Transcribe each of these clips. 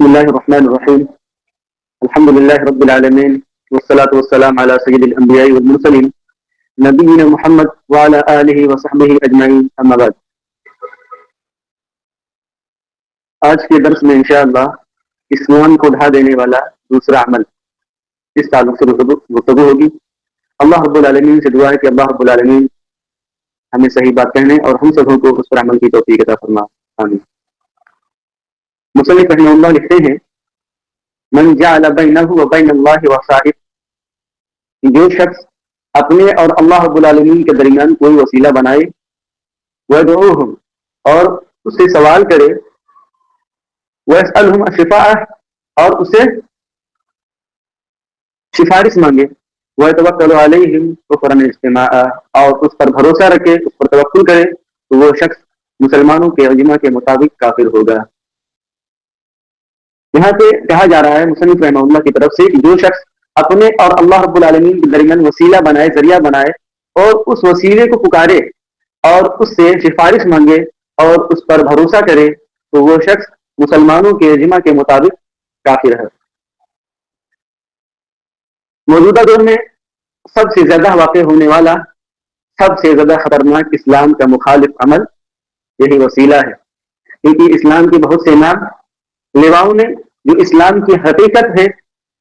بسم الله الرحمن الرحيم. الحمد لله رب العالمين والصلاة والسلام على سيد الأنبياء والمرسلين نبينا محمد وعلى آله وصحبه أجمعين. أما بعد. آج کے درس میں انشاءاللہ اسلام کو ڈھا دینے والا دوسرا عمل اس تعلق سے گفتگو ہوگی. اللہ رب العالمین سے دعا ہے کہ اللہ رب العالمین ہمیں صحیح بات کہنے اور ہم سبوں کو اس پر عمل کی توفیق عطا فرما. آمین. مصنف رحمہ اللہ لکھتے ہیں من جعل بینہ وبین اللہ وسائط، جو شخص اپنے اور اللہ رب العالمین کے درمیان کوئی وسیلہ بنائے، ویدعوہم اور اس سے سوال کرے، ویسألہم الشفاعہ اور اسے سفارش مانگے، ویتوکل علیہم کفرا اجتماعا اور اس پر بھروسہ رکھے، اس پر توکل کرے، تو وہ شخص مسلمانوں کے اجماع کے مطابق کافر ہوگا. یہاں پہ کہا جا رہا ہے مصنف رحمہ اللہ کی طرف سے کہ جو شخص اپنے اور اللہ رب العالمین کے درمیان وسیلہ بنائے، ذریعہ بنائے اور اس وسیلے کو پکارے اور اس سے سفارش مانگے اور اس پر بھروسہ کرے، تو وہ شخص مسلمانوں کے اجماع کے مطابق کافر ہے. موجودہ دور میں سب سے زیادہ واقع ہونے والا، سب سے زیادہ خطرناک اسلام کا مخالف عمل یہی وسیلہ ہے، کیونکہ اسلام کے بہت سے نام لیواؤں نے جو اسلام کی حقیقت ہے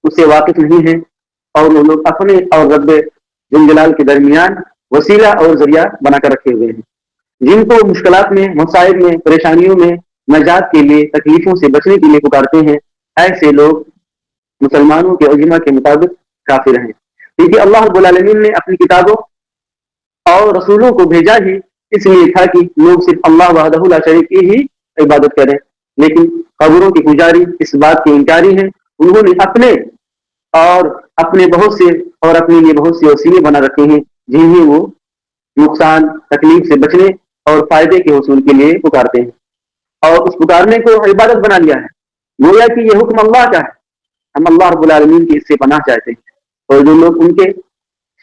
اسے واقف نہیں ہے، اور وہ لوگ اپنے اور رب جل جلال کے درمیان وسیلہ اور ذریعہ بنا کر رکھے ہوئے ہیں. جن کو مشکلات میں، مصائب میں، پریشانیوں میں نجات کے لیے، تکلیفوں سے بچنے کے لیے پکارتے ہیں، ایسے لوگ مسلمانوں کے اجماع کے مطابق کافر ہیں. کیونکہ اللہ رب العالمین نے اپنی کتابوں اور رسولوں کو بھیجا ہی اس لیے تھا کہ لوگ صرف اللہ وحدہ لا شریک کی ہی عبادت کریں، لیکن قبروں کے پجاری اس بات کے انکاری ہیں. انہوں نے اپنے اور اپنے بہت سے اور اپنے لیے بہت سے وسیلے بنا رکھے ہیں جنہیں وہ نقصان، تکلیف سے بچنے اور فائدے کے حصول کے لیے پکارتے ہیں، اور اس پکارنے کو عبادت بنا لیا ہے. گویا کہ یہ حکم اللہ کا ہے، ہم اللہ رب العالمین کی اس سے پناہ چاہتے ہیں. اور جو لوگ ان کے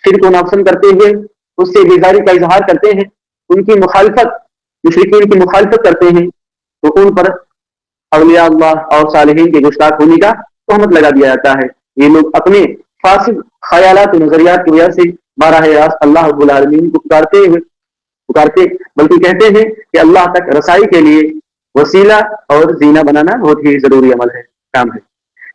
شرک و ناپسند کرتے ہوئے اس سے بیزاری کا اظہار کرتے ہیں، ان کی مخالفت، مشرکین کی مخالفت کرتے ہیں، تو ان پر اولیاء اللہ اور صالحین کے گستاخ ہونے کا تہمت لگا دیا جاتا ہے. یہ لوگ اپنے فاسد خیالات و نظریات کی وجہ سے براہ راست اللہ رب العالمین کو پکارتے بلکہ کہتے ہیں کہ اللہ تک رسائی کے لیے وسیلہ اور زینہ بنانا بہت ہی ضروری عمل ہے، کام ہے.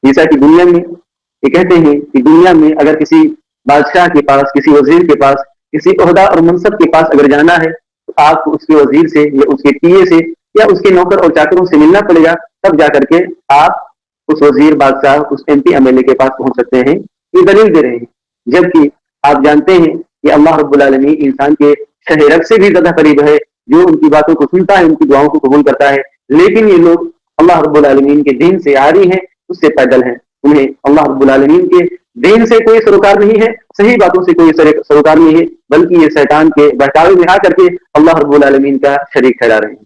جیسا کہ دنیا میں یہ کہتے ہیں کہ دنیا میں اگر کسی بادشاہ کے پاس، کسی وزیر کے پاس، کسی عہدہ اور منصب کے پاس اگر جانا ہے تو آپ کو اس کے وزیر سے یا اس کے ٹی اے سے یا اس کے نوکر اور چاکروں سے ملنا پڑے گا، تب جا کر کے آپ اس وزیر، بادشاہ، اس M P M L A کے پاس پہنچ سکتے ہیں. یہ دلیل دے رہے ہیں، جبکہ آپ جانتے ہیں کہ اللہ رب العالمین انسان کے شہرت سے بھی زیادہ قریب ہے، جو ان کی باتوں کو سنتا ہے، ان کی دعاؤں کو قبول کرتا ہے. لیکن یہ لوگ اللہ رب العالمین کے دین سے عاری ہیں، اس سے پیدل ہیں. انہیں اللہ رب العالمین کے دین سے کوئی سروکار نہیں ہے، صحیح باتوں سے کوئی سروکار نہیں ہے، بلکہ یہ شیطان کے بہکاوے میں آ کر کے اللہ رب العالمین کا شریک ٹھہرا رہے ہیں.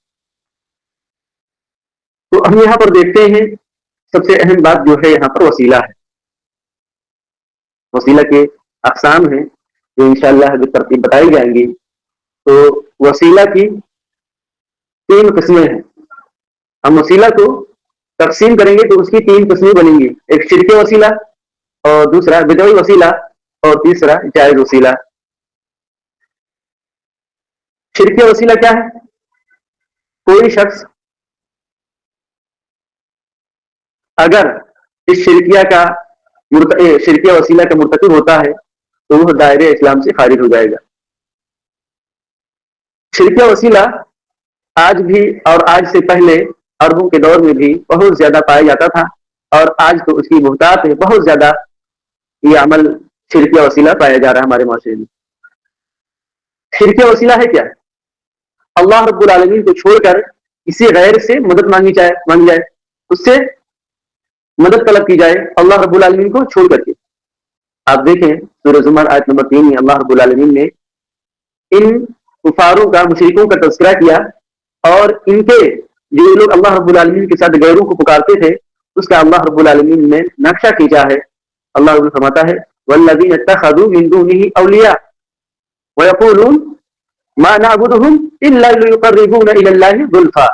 تو ہم یہاں پر دیکھتے ہیں سب سے اہم بات جو ہے یہاں پر وسیلہ ہے. وسیلہ کے اقسام ہیں جو انشاءاللہ جو ترتیب بتائی جائیں گی. تو وسیلہ کی 3 قسمیں ہیں. ہم وسیلہ کو تقسیم کریں گے تو اس کی 3 قسمیں بنیں گی، ایک شرک وسیلہ، اور دوسرا بدعی وسیلہ، اور تیسرا جائز وسیلہ. شرک وسیلہ کیا ہے؟ کوئی شخص اگر اس شرکیہ وسیلہ کا مرتکب ہوتا ہے تو وہ دائرے اسلام سے خارج ہو جائے گا. شرکیہ وسیلہ آج بھی اور آج سے پہلے عربوں کے دور میں بھی بہت زیادہ پایا جاتا تھا، اور آج تو اس کی بہتات ہے، بہت زیادہ یہ عمل شرکیہ وسیلہ پایا جا رہا ہے ہمارے معاشرے میں. شرکیہ وسیلہ ہے کیا؟ اللہ رب العالمین کو چھوڑ کر کسی غیر سے مدد مانگی جائے، اس سے مدد طلب کی جائے اللہ رب العالمین کو چھوڑ کر کے. آپ دیکھیں سورہ زمر آیت نمبر 3 میں اللہ رب العالمین نے ان کفاروں کا، مشرکوں کا تذکرہ کیا، اور ان کے جو لوگ اللہ رب العالمین کے ساتھ غیروں کو پکارتے تھے اس کا اللہ رب العالمین نے نقشہ کھینچا ہے. اللہ رب فرماتا ہے والذین اتخذوا من دونه اولیاء ويقولون ما نعبدهم الا ليقربونا الى الله زلفى.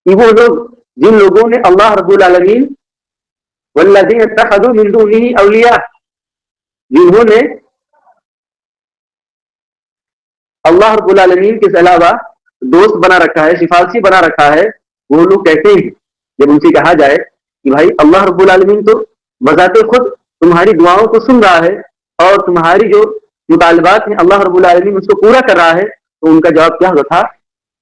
وہ لوگ جن لوگوں نے اللہ رب العالمین والذین اتخذوا من دونه اولیاء، جنہوں نے اللہ رب العالمین کے علاوہ دوست بنا رکھا ہے، سفارشی بنا رکھا ہے، وہ لوگ کہتے ہیں جب ان سے کہا جائے کہ بھائی اللہ رب العالمین تو بذات خود تمہاری دعاؤں کو سن رہا ہے اور تمہاری جو مطالبات ہیں اللہ رب العالمین اس کو پورا کر رہا ہے، تو ان کا جواب کیا ہوتا تھا؟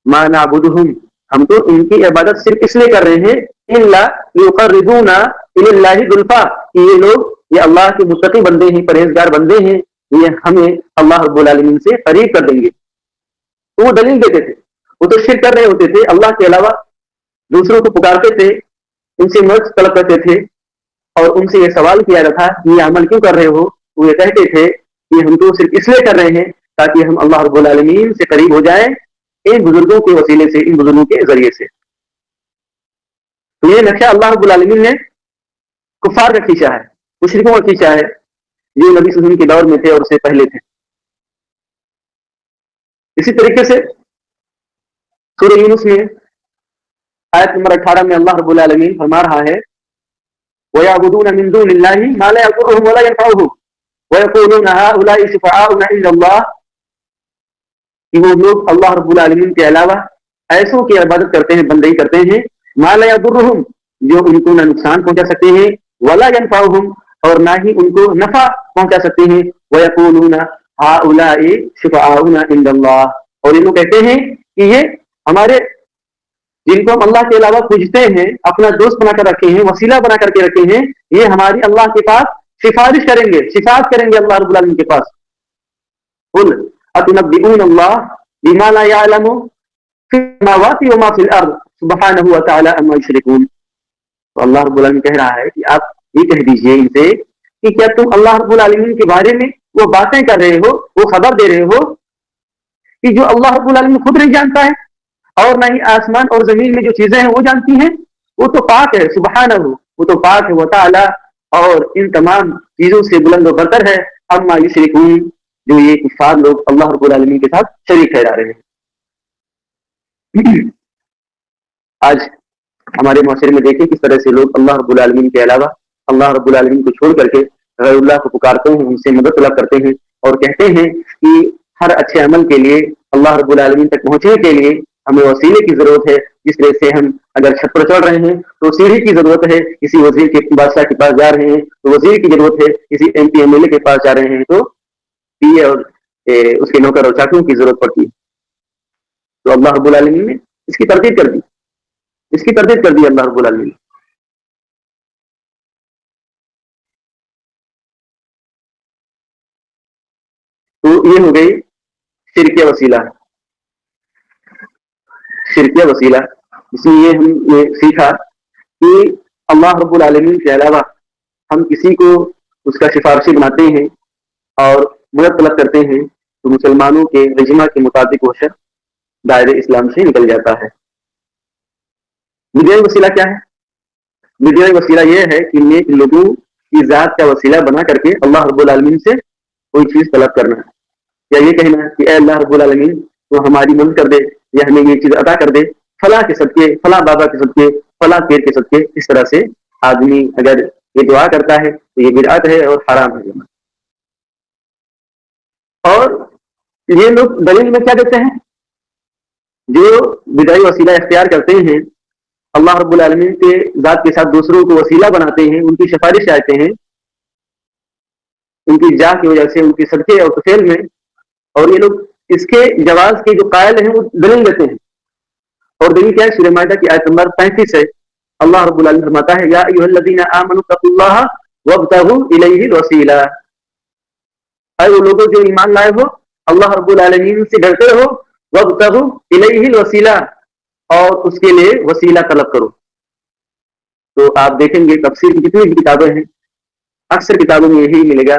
ما نعبدہم، ہم تو ان کی عبادت صرف اس لیے کر رہے ہیں الا لیقربونا الی اللہ زلفی، کہ یہ لوگ یہ اللہ کے متقی بندے ہیں، پرہیزگار بندے ہیں، یہ ہمیں اللہ رب العالمین سے قریب کر دیں گے۔ تو وہ دلیل دیتے تھے، وہ تو شرک کر رہے ہوتے تھے، اللہ کے علاوہ دوسروں کو پکارتے تھے، ان سے مدد طلب کرتے تھے اور ان سے یہ سوال کیا جاتا تھا کہ یہ عمل کیوں کر رہے ہو؟ وہ یہ کہتے تھے کہ ہم تو صرف اس لیے کر رہے ہیں تاکہ ہم اللہ رب العالمین سے قریب ہو جائیں ان بزرگوں کے وسیلے سے، ان بزرگوں کے ذریعے سے۔ تو یہ نقشہ اللہ رب العالمین نے کفار کا کھینچا ہے، مشرکوں کا کھینچا ہے، جو نبی صلی اللہ علیہ وسلم کے دور میں تھے اور اس سے پہلے تھے۔ اسی طریقے سے سورہ یونس میں آیت نمبر 18 میں اللہ رب العالمین فرما رہا ہے وَيَعْبُدُونَ مِن دُونِ اللَّهِ مَا لَا يَضُرُّهُمْ وَلَا يَنفَعُهُمْ وَيَقُولُونَ هَؤُلَاءِ شُفَعَاؤُنَا عِندَ اللَّهِ، کہ وہ لوگ اللہ رب العالمین کے علاوہ ایسوں کی عبادت کرتے ہیں، بندگی کرتے ہیں، مَا لَا يَضُرُّهُمْ، جو ان کو نہ نقصان پہنچا سکتے ہیں، وَلَا يَنفَعُهُمْ، اور نہ ہی ان کو نفع پہنچا سکتے ہیں، وَيَقُولُونَ هَؤُلَاءِ شُفَعَاؤُنَا عِندَ اللَّهِ، اور یہ لوگ کہتے ہیں کہ یہ ہمارے جن کو ہم اللہ کے علاوہ پوجتے ہیں، اپنا دوست بنا کر رکھے ہیں، وسیلہ بنا کر کے رکھے ہیں، یہ ہماری اللہ کے پاس سفارش کریں گے، شفاعت کریں گے اللہ رب العالمین کے پاس۔ قل اتنبئون اللہ بما لا يعلم في السماوات وما في الارض سبحانہ وتعالی عما یشرکون، تو اللہ رب العالمین کہہ رہا ہے کہ آپ یہ کہہ دیجئے ان سے کہ کیا تم اللہ رب العالمین کے بارے میں وہ باتیں کر رہے ہو، وہ خبر دے رہے ہو کہ جو اللہ رب العالمین خود نہیں جانتا ہے اور نہ ہی آسمان اور زمین میں جو چیزیں ہیں وہ جانتی ہیں؟ وہ تو پاک ہے، سبحانہ، وہ تو پاک ہے، وہ تعالی، اور ان تمام چیزوں سے بلند و برتر ہے، اما یشرکون، جو یہ کفار لوگ اللہ رب العالمین کے ساتھ شریک ٹھہرا رہے ہیں۔ آج ہمارے معاشرے میں دیکھیں کس طرح سے لوگ اللہ رب العالمین کے علاوہ اللہ رب العالمین کو چھوڑ کر کے غیر اللہ کو پکارتے ہیں، ان سے مدد طلب کرتے ہیں اور کہتے ہیں کہ ہر اچھے عمل کے لیے، اللہ رب العالمین تک پہنچنے کے لیے ہمیں وسیلے کی ضرورت ہے، جس طرح سے ہم اگر چھت پر چڑھ رہے ہیں تو سیڑھی کی ضرورت ہے، کسی وزیر کے بادشاہ کے پاس جا رہے ہیں تو وزیر کی ضرورت ہے، کسی M P M L A کے پاس جا رہے ہیں تو پی اے اور اس کے نوکر اور چاکروں کی ضرورت پڑتی ہے۔ تو اللہ رب العالمین نے اس کی تردید کر دی، اس کی تردید کر دی اللہ رب العالمین۔ تو یہ ہو گئی شرک وسیلہ، شرک وسیلہ، اس لیے ہم نے سیکھا کہ اللہ رب العالمین کے علاوہ ہم کسی کو اس کا سفارشی بناتے ہیں اور مدد طلب کرتے ہیں تو مسلمانوں کے اجماع کے مطابق وہ شخص دائرے اسلام سے نکل جاتا ہے۔ بدعی وسیلہ کیا ہے؟ بدعی وسیلہ یہ ہے کہ نیک لوگوں کی ذات کا وسیلہ بنا کر کے اللہ رب العالمین سے کوئی چیز طلب کرنا ہے، یا یہ کہنا کہ اے اللہ رب العالمین تو ہماری مدد کر دے یا ہمیں یہ چیز عطا کر دے، فلاں کے صدقے، فلاں بابا کے صدقے، فلاں پیر کے صدقے۔ اس طرح سے آدمی اگر یہ دعا کرتا ہے تو یہ بدعت ہے اور حرام ہے۔ اور یہ لوگ دلیل میں کیا دیتے ہیں؟ جو بدعی وسیلہ اختیار کرتے ہیں، اللہ رب العالمین کے ذات کے ساتھ دوسروں کو وسیلہ بناتے ہیں، ان کی سفارش چاہتے ہیں ان کی جاہ کی وجہ سے، ان کی صدقے اور طفیل میں، اور یہ لوگ اس کے جواز کے جو قائل ہیں وہ دلیل دیتے ہیں۔ اور دلیل کیا ہے؟ سورہ مائدہ کی آیت نمبر 35 ہے، اللہ رب العالمین فرماتا ہے یا ایھا الذین آمنوا اتقوا اللہ وابتغوا الیہ الوسیلہ، اے وہ لوگوں جو ایمان لائے ہو، اللہ رب العالمین سے ڈرتے ہو، وابتغوا الیہ الوسیلہ، اور اس کے لیے وسیلہ طلب کرو۔ تو آپ دیکھیں گے تفسیر کی جتنی بھی کتابیں ہیں، اکثر کتابوں میں یہی ملے گا،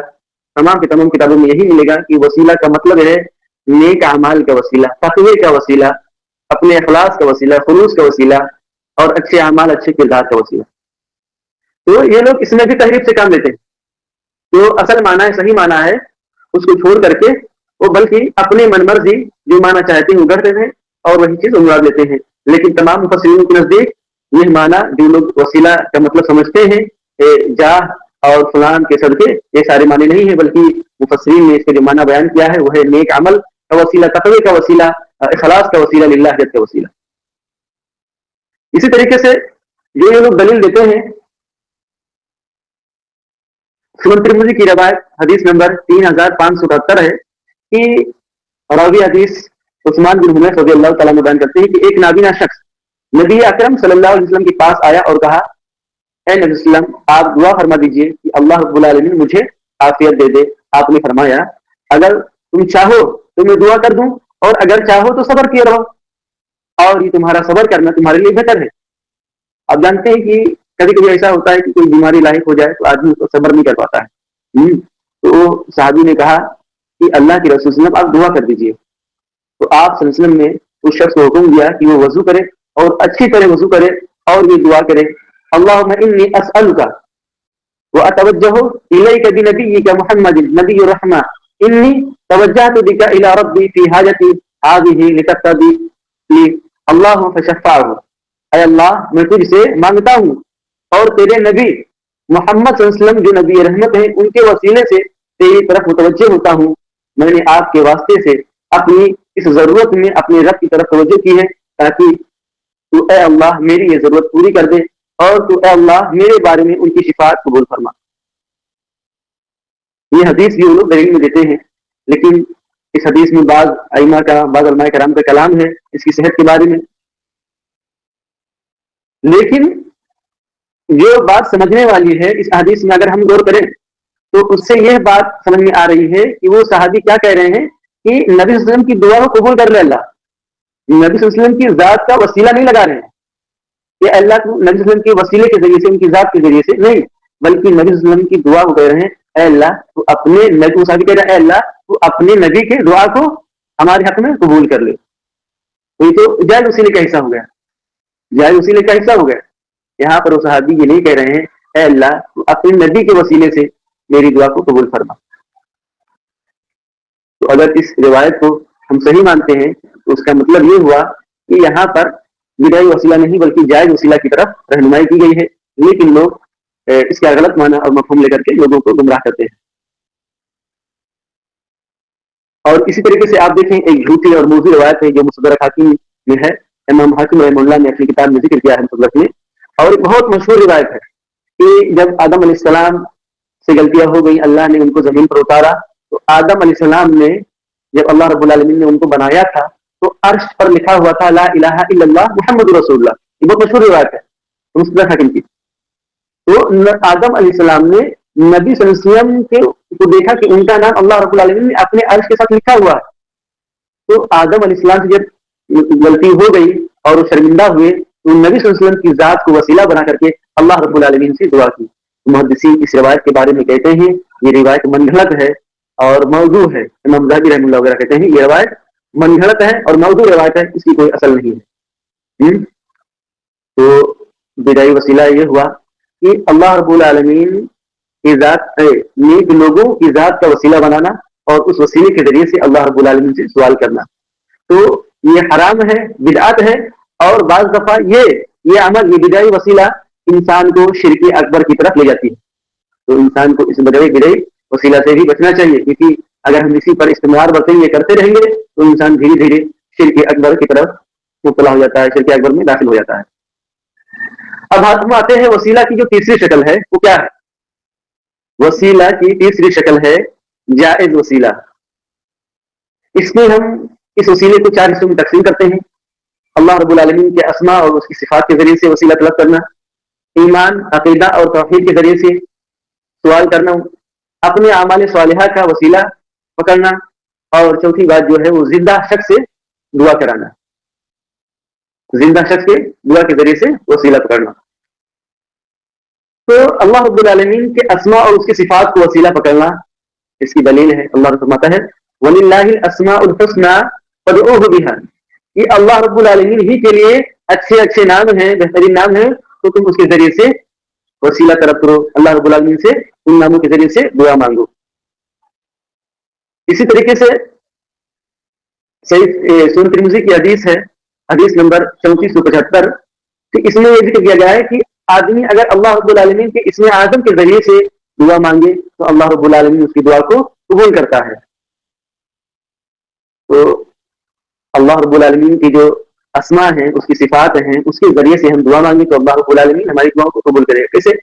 تمام کی تمام کتابوں میں یہی ملے گا کہ وسیلہ کا مطلب ہے نیک اعمال کا وسیلہ، تقوی کا وسیلہ، اپنے اخلاص کا وسیلہ، خلوص کا وسیلہ، اور اچھے اعمال، اچھے کردار کا وسیلہ۔ تو یہ لوگ اس میں بھی تحریف سے کام لیتے ہیں، جو اصل معنی ہے، صحیح معنی ہے، اس کو چھوڑ کر کے وہ بلکہ اپنی من مرضی جو معنی چاہتے ہیں وہ کرتے ہیں اور وہی چیز مراد لیتے ہیں۔ لیکن تمام مفسرین کے نزدیک یہ معنی جو لوگ وسیلہ کا مطلب سمجھتے ہیں جاہ اور فلان کے صدقے، یہ سارے معنی نہیں ہے، بلکہ مفسرین نے اس کا جو معنی بیان کیا ہے وہ ہے نیک عمل کا وسیلہ، تقوی کا وسیلہ، اخلاص کا وسیلہ، للہ جت کا وسیلہ۔ اسی طریقے سے جو یہ لوگ دلیل دیتے ہیں، سنن ترمذی کی روایت حدیث نمبر 3577 ہے کہ راوی حدیث عثمان بن حنیف رضی اللہ تعالیٰ عنہ بیان کرتے ہیں کہ ایک نابینا شخص نبی اکرم صلی اللہ علیہ وسلم کے پاس آیا اور کہا، اے نبی صلی اللہ علیہ وسلم، آپ دعا فرما دیجئے کہ اللہ رب العالمین مجھے عافیت دے دے۔ آپ نے فرمایا، اگر تم چاہو تو میں دعا کر دوں، اور اگر چاہو تو صبر کیے رہو، اور یہ تمہارا صبر کرنا تمہارے لیے بہتر ہے۔ آپ جانتے ہیں کہ کبھی کبھی ایسا ہوتا ہے کہ کوئی بیماری لاحق ہو جائے تو آدمی کو صبر نہیں کر پاتا ہے، تو وہ صحابی نے کہا کہ اللہ کے رسول صلی اللہ علیہ وسلم آپ دعا کر دیجئے۔ تو آپ صلی اللہ علیہ وسلم نے اس شخص کو حکم دیا کہ وہ وضو کرے اور اچھی طرح وضو کرے اور یہ دعا کرے، اللہم انی اسألک واتوجہ الیک بنبیک محمد نبی الرحمہ انی توجہت بک الی ربی فی حاجتی هذه لتقضی لی اللہم فشفعہ۔ اے اللہ، میں تجھ سے مانگتا ہوں اور تیرے نبی محمد صلی اللہ علیہ وسلم جو نبی رحمت ہیں ان کے وسیلے سے تیری طرف متوجہ ہوتا ہوں، میں نے آپ کے واسطے سے اپنی اس ضرورت میں اپنے رب کی طرف توجہ کی ہے، تاکہ تو اے اللہ میری یہ ضرورت پوری کر دے، اور تو اے اللہ میرے بارے میں ان کی شفاعت قبول فرما۔ یہ حدیث بھی وہ لوگ دلیل میں دیتے ہیں، لیکن اس حدیث میں بعض علماء کرام کا کلام ہے اس کی صحت کے بارے میں، لیکن جو بات سمجھنے والی ہے اس حدیث میں اگر ہم غور کریں تو اس سے یہ بات سمجھ میں آ رہی ہے کہ وہ صحابی کیا کہہ رہے ہیں کہ نبی صلی اللہ علیہ وسلم کی دعا کو قبول کر لے اللہ، نبی صلی اللہ علیہ وسلم کی ذات کا وسیلہ نہیں لگا رہے ہیں کہ اللہ کو نبی صلی اللہ علیہ وسلم کے وسیلے کے ذریعے سے، ان کی ذات کے ذریعے سے نہیں، بلکہ نبی صلی اللہ علیہ وسلم کی دعا کو کہہ رہے ہیں، اے اللہ تو اپنے نبی صحابی کہہ رہے ہیں، اے اللہ تو اپنے نبی کے دعا کو ہمارے حق میں قبول کر لے۔ تو یہ تو جائز وسیلے کا حصہ ہو گیا، جائز وسیلے کا حصہ ہو گیا۔ یہاں پر وہ صحابی یہ نہیں کہہ رہے ہیں اے اللہ تو اپنے نبی کے وسیلے سے میری دعا کو قبول فرما۔ تو اگر اس روایت کو ہم صحیح مانتے ہیں تو اس کا مطلب یہ ہوا کہ یہاں پر بدعی وسیلہ نہیں بلکہ جائز وسیلہ کی طرف رہنمائی کی گئی ہے، لیکن لوگ اس کا غلط معنی اور مفہوم لے کر کے لوگوں کو گمراہ کرتے ہیں۔ اور اسی طریقے سے آپ دیکھیں ایک جھوٹی اور موضوع روایت ہے جو مصدرک حاکم میں ہے، امام حاکم رحمہ اللہ نے اپنی کتاب میں ذکر کیا ہے مصدرک میں، اور ایک بہت مشہور روایت ہے کہ جب آدم علیہ السلام سے غلطیاں ہو گئی، اللہ نے ان کو زمین پر اتارا، تو آدم علیہ السلام نے جب اللہ رب العالمین نے ان کو بنایا تھا تو عرش پر لکھا ہوا تھا لا الہ الا اللہ محمد رسول اللہ، یہ بہت مشہور روایت ہے مصدرک حاکم کی۔ تو آدم علیہ السلام نے نبی صلی اللہ علیہ وسلم کو دیکھا کہ ان کا نام اللہ رب العالمین نے اپنے عرش کے ساتھ لکھا ہوا ہے، تو آدم علیہ السلام سے جب غلطی ہو گئی اور وہ شرمندہ ہوئے تو نبی صلی اللہ علیہ وسلم کی ذات کو وسیلہ بنا کر کے اللہ رب العالمین سے دعا کی۔ محدثین اس روایت کے بارے میں کہتے ہیں یہ روایت من گھڑت ہے اور موضوع ہے، امام ذہبی رحمہ اللہ وغیرہ کہتے ہیں یہ روایت من گھڑت ہے اور موضوع روایت ہے، اس کی کوئی اصل نہیں ہے۔ تو بدعی وسیلہ یہ ہوا کہ اللہ رب العالمین کی ذات نیک لوگوں کی ذات کا وسیلہ بنانا اور اس وسیلے کے ذریعے سے اللہ رب العالمین سے سوال کرنا، تو یہ حرام ہے، بدعت ہے، اور بعض دفعہ یہ عمل، یہ بدعی وسیلہ انسان کو شرک اکبر کی طرف لے جاتی ہے۔ تو انسان کو اس بدعی وسیلہ سے بھی بچنا چاہیے، کیونکہ اگر ہم اسی پر استعمال برتیں یہ کرتے رہیں گے تو انسان دھیرے دھیرے شرک اکبر کی طرف مبتلا ہو جاتا ہے، شرک اکبر میں داخل ہو جاتا ہے۔ اب ہم آتے ہیں وسیلہ کی جو تیسری شکل ہے وہ کیا ہے؟ وسیلہ کی تیسری شکل ہے جائز وسیلہ۔ اس میں ہم اس وسیلے کو 4 حصوں میں تقسیم کرتے ہیں۔ اللہ رب العالمین کے اسماء اور اس کی صفات کے ذریعے سے وسیلہ طلب کرنا، ایمان، عقیدہ اور توحید کے ذریعے سے سوال کرنا، اپنے اعمال صالحہ کا وسیلہ پکڑنا، اور چوتھی بات جو ہے وہ زندہ شخص سے دعا کرانا، زندہ شخص کے دعا کے ذریعے سے وسیلہ پکڑنا۔ تو اللہ رب العالمین کے اسماء اور اس کی صفات کو وسیلہ پکڑنا، اس کی دلیل ہے اللہ فرماتا ہے وَلِلَّهِ الْأَسْمَاءُ الْحُسْنَى فَادْعُوهُ بِهَا، یہ اللہ رب العالمین ہی کے لیے اچھے اچھے نام ہیں، بہترین نام ہیں، تو تم اس کے ذریعے سے وسیلہ طلب کرو، اللہ رب العالمین سے ان ناموں کے ذریعے سے دعا مانگو۔ اسی طریقے سے سنن ترمذی کی حدیث ہے، حدیث نمبر 3475، تو اس میں یہ ذکر کیا گیا ہے کہ آدمی اگر اللہ رب العالمین کے اسم اعظم کے ذریعے سے دعا مانگے تو اللہ رب العالمین اس کی دعا کو قبول کرتا ہے. تو اللہ رب العالمین کی جو اسماء ہیں، اس کی صفات ہیں، اس کے ذریعے سے ہم دعا مانگیں تو اللہ رب العالمین ہماری دعاؤں کو قبول کرے. کیسے؟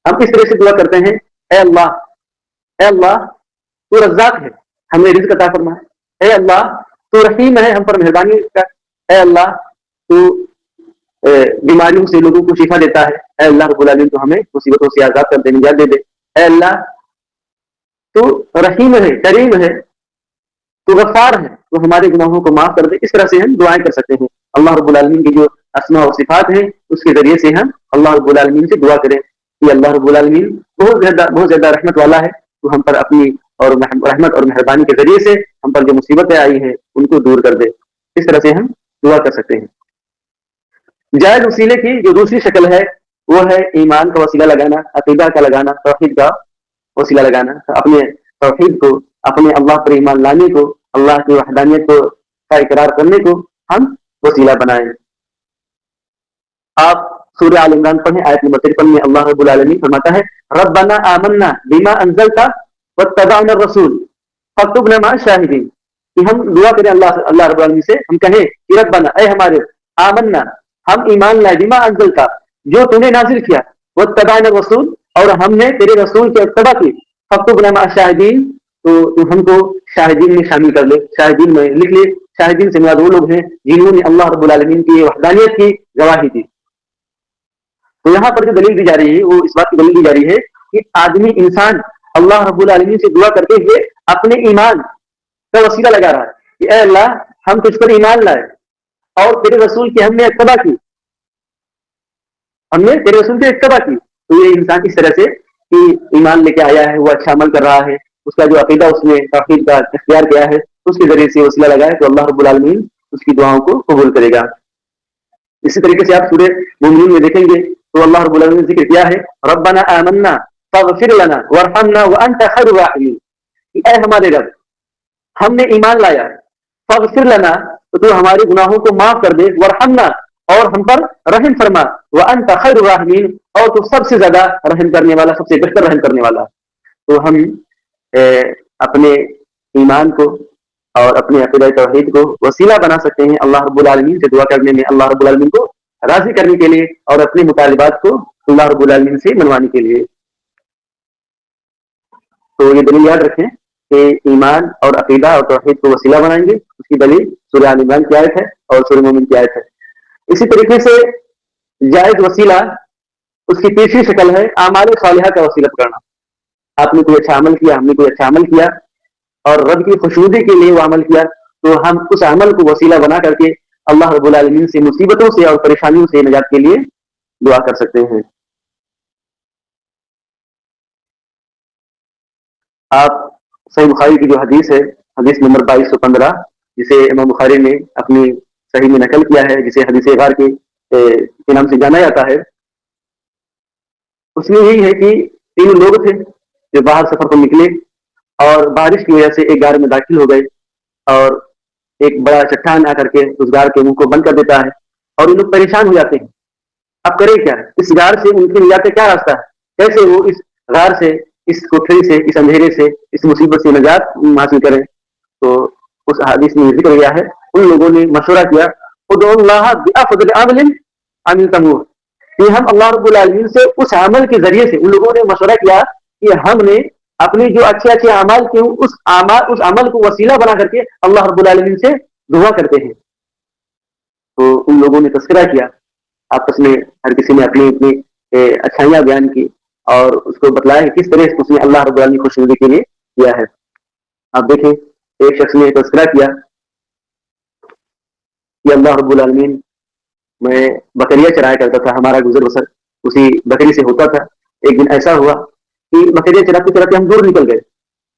ہم اس طرح سے دعا کرتے ہیں، اے اللہ تو رزاق ہے، ہمیں رزق عطا فرما. اے اللہ تو رحیم ہے، ہم پر مہربانی کر. اے اللہ تو بیماریوں سے لوگوں کو شفا دیتا ہے. اے اللہ رب العالمین تو ہمیں مصیبتوں سے آزاد کر دے، نجات دے دے. اے اللہ تو رحیم ہے، کریم ہے، تو غفار ہے، تو ہمارے گناہوں کو معاف کر دے. اس طرح سے ہم دعائیں کر سکتے ہیں. اللہ رب العالمین کی جو اسماء و صفات ہیں اس کے ذریعے سے ہم اللہ رب العالمین سے دعا کریں کہ اللہ رب العالمین بہت زیادہ رحمت والا ہے، تو ہم پر اپنی اور رحمت اور مہربانی کے ذریعے سے ہم پر جو مصیبتیں آئی ہیں ان کو دور کر دے. اس طرح سے ہم دعا کر سکتے ہیں. جائز وسیلے کی جو دوسری شکل ہے وہ ہے ایمان کا وسیلہ لگانا، عقیدہ کا لگانا، توحید کا وسیلہ لگانا. اپنے توحید کو، اپنے اللہ پر ایمان لانے کو، اللہ کی وحدانیت کو کا اقرار کرنے کو ہم وسیلہ بنائیں. آپ سورہ آل عمران پڑھیں، آیت نمبر 53 میں اللہ رب العالمین فرماتا ہے ربنا آمنا بما انزلتا واتبعنا الرسول فاکتبنا مع الشاہدین. کہ ہم دعا کریں اللہ رب العالمین سے، ہم کہیں کہ ربنا اے ہمارے، آمنا ہم ایمان لائے، بما انزلتا جو تو نے نازل کیا، واتبعنا الرسول اور ہم نے تیرے رسول کی اتباع کی، فاکتبنا مع الشاہدین تو ہم کو شاہدین میں شامل کر لے، شاہدین میں لکھ لے. شاہدین سے مراد وہ لوگ ہیں جنہوں نے اللہ رب العالمین کی وحدانیت کی گواہی دی. تو یہاں پر جو دلیل دی جا رہی ہے وہ اس بات کی دلیل دی جا رہی ہے کہ آدمی انسان اللہ رب العالمین سے دعا کرتے ہوئے اپنے ایمان کا وسیلہ لگا رہا ہے کہ اے اللہ ہم تجھ پر ایمان لائے اور تیرے رسول کی ہم نے اتباع کی، ہم نے تیرے رسول کی اتباع کی. تو یہ انسان اس طرح سے کہ ایمان لے کے آیا ہے، وہ اچھا عمل کر رہا ہے، اس کا جو عقیدہ اس نے توحید کا اختیار کیا ہے اس کے ذریعے سے وسیلہ لگائے تو اللہ رب العالمین اس کی دعاؤں کو قبول کرے گا. اسی طریقے سے آپ سورہ مومنون میں دیکھیں گے تو اللہ رب العالمین نے ذکر کیا ہے ربنا آمنا فاغفر لنا وارحمنا وانت خیر الراحمین. اے ہمارے رب ہم نے ایمان لایا، فاغفر لنا تو ہمارے گناہوں کو معاف کر دے، وارحمنا اور ہم پر رحم فرما، وانت خیر الراحمین اور تو سب سے زیادہ رحم کرنے والا، سب سے بہتر رحم کرنے والا. تو ہم اپنے ایمان کو اور اپنے عقیدہ توحید کو وسیلہ بنا سکتے ہیں اللہ رب العالمین سے دعا کرنے میں، اللہ رب العالمین کو راضی کرنے کے لیے اور اپنے مطالبات کو اللہ رب العالمین سے منوانے کے لیے. تو یہ دلیل یاد رکھیں کہ ایمان اور عقیدہ اور توحید کو وسیلہ بنائیں گے. اس کی دلیل سورہ آل عمران کی آیت ہے اور سورہ مومن کی آیت ہے. اسی طریقے سے جائز وسیلہ اس کی تیسری شکل ہے اعمال صالحہ کا وسیلہ پکڑنا. آپ نے کوئی اچھا عمل کیا، ہم نے کوئی اچھا عمل کیا اور رب کی خوشنودی کے لیے وہ عمل کیا تو ہم اس عمل کو وسیلہ بنا کر کے اللہ رب العالمین سے مصیبتوں سے اور پریشانیوں سے نجات کے لیے دعا کر سکتے ہیں. آپ صحیح بخاری کی جو حدیث ہے، حدیث نمبر 2215 جسے امام بخاری نے اپنی صحیح میں نقل کیا ہے، جسے حدیث غار کے نام سے جانا جاتا ہے، اس میں یہی ہے کہ 3 لوگ تھے جو باہر سفر پر نکلے اور بارش کی وجہ سے ایک غار میں داخل ہو گئے اور ایک بڑا چٹان آ کر کے اس غار کے منہ کو بند کر دیتا ہے اور یہ لوگ پریشان ہو جاتے ہیں. اب کرے کیا؟ اس غار سے ان کے نجات کا کیا راستہ ہے؟ کیسے وہ اس غار سے، اس کوٹھری سے، اس اندھیرے سے، اس مصیبت سے نجات حاصل کریں؟ تو اس حدیث میں ذکر گیا ہے ان لوگوں نے مشورہ کیا ادعوا اللہ بافضل عمل عملتموہ کہ ہم اللہ رب العالمین سے اس عمل کے ذریعے سے، ان لوگوں نے مشورہ کیا کہ ہم نے اپنے جو اچھے اچھے اعمال کے اس عمل کو وسیلہ بنا کر کے اللہ رب العالمین سے دعا کرتے ہیں. تو ان لوگوں نے تذکرہ کیا آپس میں، ہر کسی نے اپنی اپنی اچھائیاں بیان کی اور اس کو بتلایا کہ کس طرح اس نے اللہ رب العالمین کو خوشنودی کے لیے کیا ہے. آپ دیکھیں ایک شخص نے تذکرہ کیا کہ اللہ رب العالمین، میں بکریاں چرایا کرتا تھا، ہمارا گزر بسر اسی بکری سے ہوتا تھا. ایک دن ایسا ہوا کہ بکریاں چراتے چراتے ہم دور نکل گئے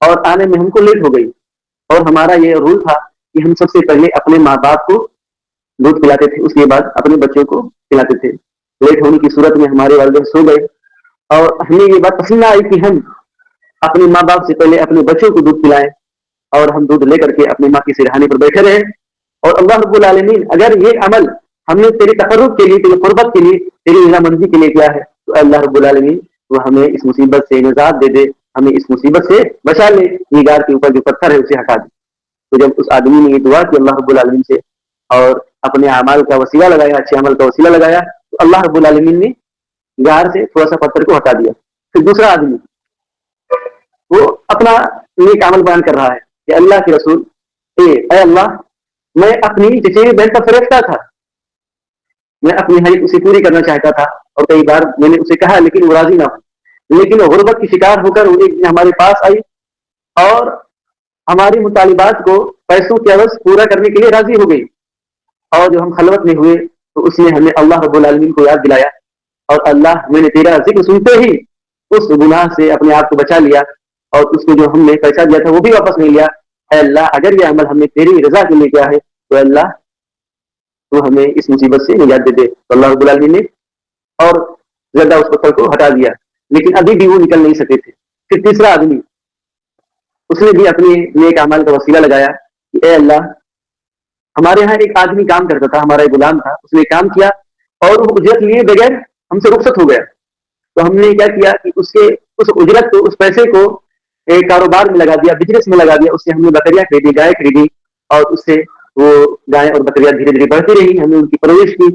اور آنے میں ہم کو لیٹ ہو گئی، اور ہمارا یہ رول تھا کہ ہم سب سے پہلے اپنے ماں باپ کو دودھ پلاتے تھے، اس کے بعد اپنے بچوں کو پلاتے تھے. لیٹ ہونے کی صورت میں ہمارے والدین سو گئے اور ہمیں یہ بات پسند نہ آئی کہ ہم اپنے ماں باپ سے پہلے اپنے بچوں کو دودھ پلائیں اور ہم دودھ لے کر کے اپنے ماں کی سرہانے پر بیٹھے رہے. اور اللہ رب العالمین اگر یہ عمل ہم نے تیری تقرب کے لیے، تیری قربت کے لیے، تیری رضامندی کے لیے کیا ہے، تو اللہ رب العالمین وہ ہمیں اس مصیبت سے نجات دے دے، ہمیں اس مصیبت سے بچا لے، نگار کے اوپر جو پتھر ہے اسے ہٹا دے۔ تو جب اس آدمی نے یہ دعا کی اللہ رب العالمین سے اور اپنے اعمال کا وسیلہ لگایا، اچھے عمل کا وسیلہ لگایا، تو اللہ رب العالمین نے غار سے تھوڑا سا پتھر کو ہٹا دیا۔ پھر دوسرا آدمی وہ اپنا نیک عمل بیان کر رہا ہے کہ اللہ کے رسول، اے اللہ، میں اپنی چچیری بہن کا فریفتہ تھا، میں اپنی حیثیت اسے پوری کرنا چاہتا تھا، اور کئی بار میں نے اسے کہا لیکن وہ راضی نہ ہو، لیکن وہ غربت کی شکار ہو کر وہ ایک دن ہمارے پاس آئی اور ہماری مطالبات کو پیسوں کے عوض پورا کرنے کے لیے راضی ہو گئی، اور جب ہم خلوت میں ہوئے تو اس نے ہمیں اللہ رب العالمین کو یاد دلایا، اور اللہ، میں نے تیرا ذکر سنتے ہی اس گناہ سے اپنے آپ کو بچا لیا، اور اس کو جو ہم نے پیسہ دیا تھا وہ بھی واپس نہیں لیا۔ اے اللہ، اگر یہ عمل ہم نے تیری رضا کے لیے کیا ہے تو اللہ تو ہمیں اس مصیبت سے نجات دے دے۔ تو اللہ رب العالمین نے اور زیادہ اس پتھر کو ہٹا دیا، لیکن ابھی بھی وہ نکل نہیں سکے تھے۔ پھر تیسرا آدمی، اس نے بھی اپنے نیک اعمال کا وسیلہ لگایا کہ اے اللہ، ہمارے یہاں ایک آدمی کام کرتا تھا، ہمارا ایک غلام تھا، اس نے کام کیا اور وہ اجرت لیے بغیر ہم سے رخصت ہو گیا، تو ہم نے کیا کیا کہ اس اجرت کو، اس پیسے کو ایک کاروبار میں لگا دیا، بزنس میں لگا دیا، اس سے ہم نے بکریاں خریدی، گائے خریدی، اور اس سے وہ گائے اور بکریاں دھیرے دھیرے بڑھتی رہی، ہم نے ان کی پرورش کی،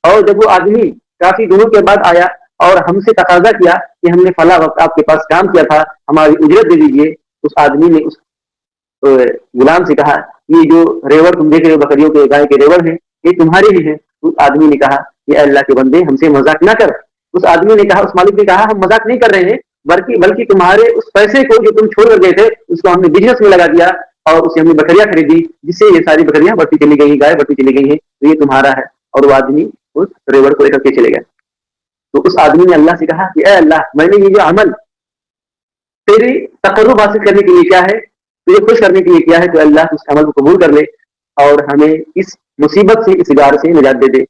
اور جب وہ آدمی کافی دنوں کے بعد آیا اور ہم سے تقاضا کیا کہ ہم نے فلاں وقت آپ کے پاس کام کیا تھا، ہماری اجرت دے دیجیے، اس آدمی نے اس غلام سے کہا، یہ جو ریوڑ تم دیکھ رہے ہو، بکریوں کے گائے کے ریوڑ ہیں، یہ تمہارے ہی ہیں۔ اس آدمی نے کہا کہ اے اللہ کے بندے، ہم سے مذاق نہ کر۔ اس آدمی نے کہا، اس مالک نے کہا، ہم مذاق نہیں کر رہے ہیں، بلکہ تمہارے اس پیسے کو جو تم چھوڑ کر گئے تھے اس کو ہم نے بزنس میں لگا دیا، اور اسے ہم نے بکریاں خریدی، جس سے یہ ساری بکریاں بڑھتی چلی گئی، گائے بڑھتی چلی گئی ہیں، تو یہ تمہارا ہے۔ اور وہ آدمی اس ریوڑ کو لے کر کے چلے گیا۔ تو اس آدمی نے اللہ سے کہا کہ اے اللہ، میں نے یہ جو عمل تیری تقرب حاصل کرنے کے لیے کیا ہے، تجھے خوش کرنے کے لیے کیا ہے، تو اللہ اس عمل کو قبول کر لے اور ہمیں اس مصیبت سے، اس غار سے نجات دے دے۔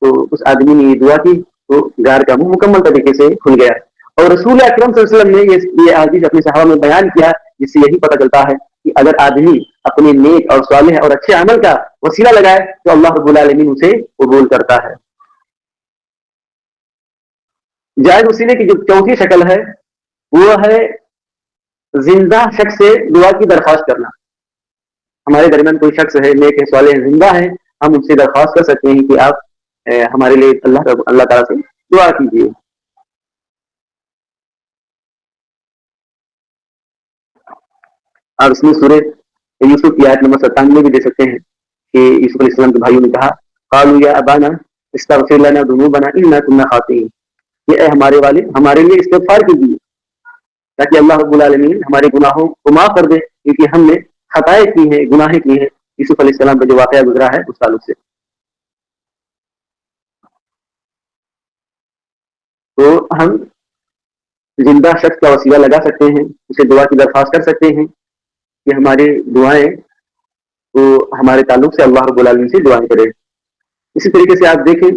تو اس آدمی نے یہ دعا کی تو غار کا منہ مکمل طریقے سے کھل گیا، اور رسول اکرم صلی اللہ علیہ وسلم نے یہ حدیث اپنے صحابہ میں بیان کیا، جس سے یہی پتہ چلتا ہے کہ اگر آدمی اپنے نیک اور صالح اور اچھے عمل کا وسیلہ لگائے تو اللہ رب العالمین اسے قبول کرتا ہے۔ جائز وسیلے کی جو چوتھی شکل ہے وہ ہے زندہ شخص سے دعا کی درخواست کرنا۔ ہمارے درمیان کوئی شخص ہے، نیک ہے، صالح ہے، زندہ ہے، ہم ان سے درخواست کر سکتے ہیں کہ آپ ہمارے لیے اللہ تعالیٰ سے دعا کیجیے۔ آپ اس میں سورہ یوسف کی آیت نمبر 97 بھی دے سکتے ہیں کہ یوسف علیہ السلام کے بھائیوں نے کہا، قالوا یا ابانا استغفر لنا ذنوبنا انا كنا خاطئین، کہ اے ہمارے والد، ہمارے لیے استغفار کیجیے تاکہ اللہ رب العالمین ہمارے گناہوں کو معاف کر دے، کیونکہ ہم نے خطائیں کی ہیں، گناہیں کی ہیں۔ یوسف علیہ السلام کا جو واقعہ گزرا ہے اس تعلق سے، تو ہم زندہ شخص کا وسیلہ لگا سکتے ہیں، اسے دعا کی درخواست کر سکتے ہیں کہ ہماری دعائیں وہ ہمارے تعلق سے اللہ رب العالمین سے دعائیں کرے۔ اسی طریقے سے آپ دیکھیں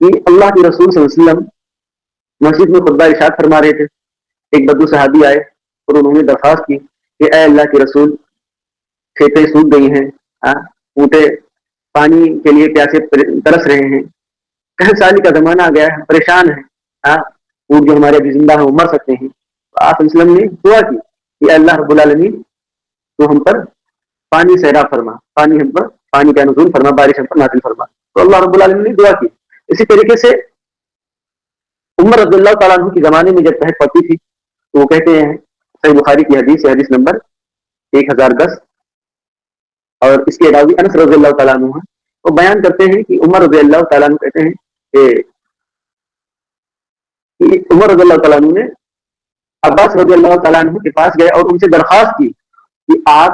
کہ اللہ کے رسول صلی اللہ علیہ وسلم مسجد میں خطبہ ارشاد فرما رہے تھے، ایک بدو صحابی آئے اور انہوں نے درخواست کی کہ اے اللہ کے رسول، کھیتیں سوکھ گئی ہیں، اونٹے پانی کے لیے پیاسے ترس رہے ہیں، کہیں سالی کا زمانہ آ گیا ہے، پریشان ہیں، اونٹ جو ہمارے ابھی زندہ ہیں وہ مر سکتے ہیں۔ تو آپ وسلم نے دعا کی کہ اللہ رب العالمین تو ہم پر پانی سیراب فرما، پانی ہم پر، پانی کا نزول فرما، بارش ہم پر نازل فرما۔ تو اللہ رب العالمین نے دعا کی۔ اسی طریقے سے عمر رضی اللہ تعالیٰ عنہ کے زمانے میں جب قحط پڑتی تھی تو وہ کہتے ہیں، صحیح بخاری کی حدیث ہے، حدیث نمبر 1010، اور اس کے راوی انس رضی اللہ تعالیٰ عنہ ہیں، وہ بیان کرتے ہیں کہ عمر رضی اللہ تعالیٰ عنہ کہتے ہیں کہ عمر رضی اللہ تعالیٰ عنہ نے عباس رضی اللہ تعالیٰ عنہ کے پاس گئے اور ان سے درخواست کی کہ آپ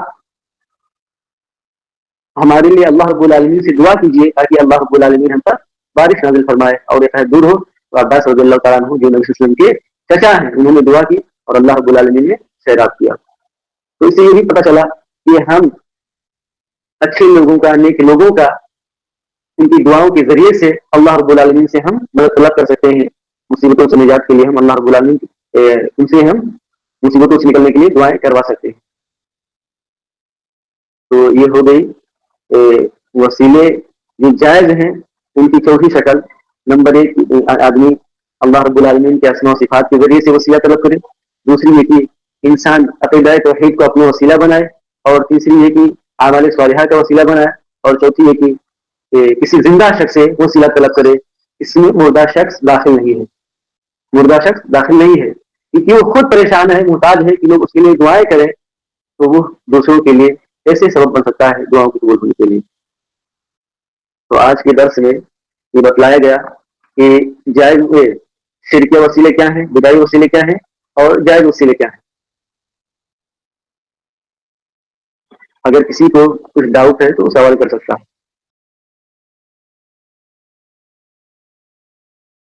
ہمارے لیے اللہ رب العالمین سے دعا کیجیے تاکہ اللہ رب العالمین ہم پر بارش نازل فرمائے اور یہ دور ہو۔ تو عباس رضی اللہ تعالیٰ عنہ جو نبی صلی اللہ علیہ وسلم کے چچا ہیں، انہوں نے دعا کی اور اللہ رب العالمین نے سیراب کیا۔ تو اس سے یہ بھی پتہ چلا کہ ہم اچھے لوگوں کا، نیک لوگوں کا، ان کی دعاؤں کے ذریعے سے اللہ رب العالمین سے ہم مدد طلب کر سکتے ہیں، مصیبتوں سے نجات کے لیے ہم اللہ رب العالمین ان سے ہم مصیبتوں سے نکلنے کے لیے دعائیں کروا سکتے ہیں۔ تو یہ ہو گئی وسیلے جو جائز ہیں ان کی چوتھی شکل، نمبر 1 آدمی اللہ رب العالمین کے اسماء و صفات کے ذریعے سے وسیلہ طلب کرے، دوسری یہ کہ انسان عقیدہ توحید کو اپنا وسیلہ بنائے، اور تیسری یہ کہ اعمال صالحہ کا وسیلہ بنائے، اور چوتھی یہ کہ کسی زندہ شخص سے وسیلہ طلب کرے۔ اس میں مردہ شخص داخل نہیں ہے، مردہ شخص داخل نہیں ہے، کیونکہ وہ خود پریشان ہے، محتاج ہے کہ لوگ اس کے لیے دعائیں کریں، تو وہ دوسروں کے لیے ایسے سبب بن سکتا ہے دعاؤں کو قبول ہونے کے لیے۔ تو آج کے درس میں یہ بتلایا گیا کہ جائز شرک وسیلے کیا ہیں، بدعی وسیلے کیا ہیں، اور جائز وسیلے کیا ہیں۔ اگر کسی کو کچھ ڈاؤٹ ہے تو سوال کر سکتا ہے۔